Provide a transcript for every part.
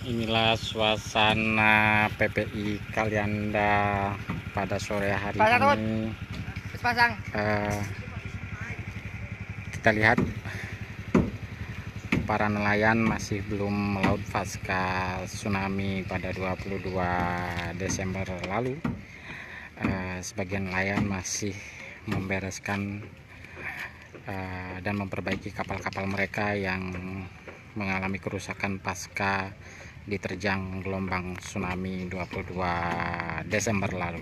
Inilah suasana PPI Kalianda pada sore hari ini. Kita lihat para nelayan masih belum melaut pasca tsunami pada 22 Desember lalu. Sebagian nelayan masih membereskan dan memperbaiki kapal-kapal mereka yang mengalami kerusakan pasca diterjang gelombang tsunami 22 Desember lalu.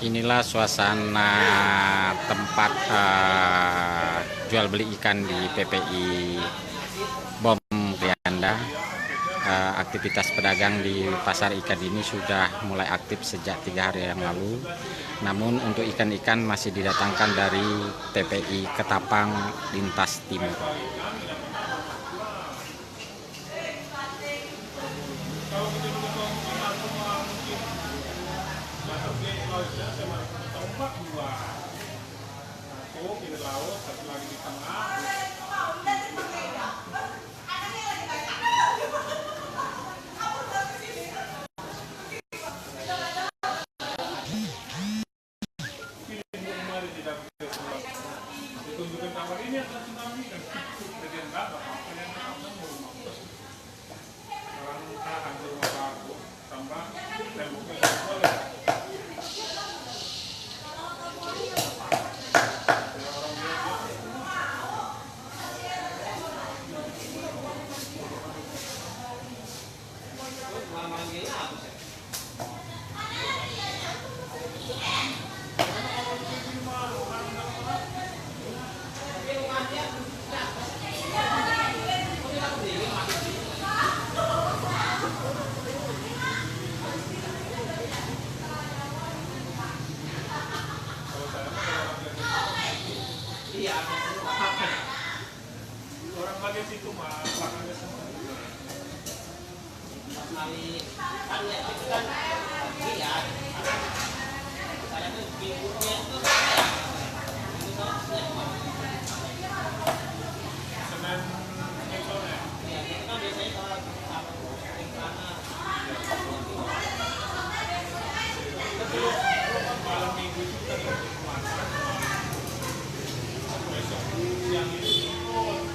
Inilah suasana tempat jual beli ikan di PPI BOM Kalianda. Aktivitas pedagang di pasar ikan ini sudah mulai aktif sejak 3 hari yang lalu. Namun untuk ikan-ikan masih didatangkan dari TPI Ketapang Lintas Timur. Orang bagian situ mah makannya semua. Malam minggu itu kan masak. Besok siang itu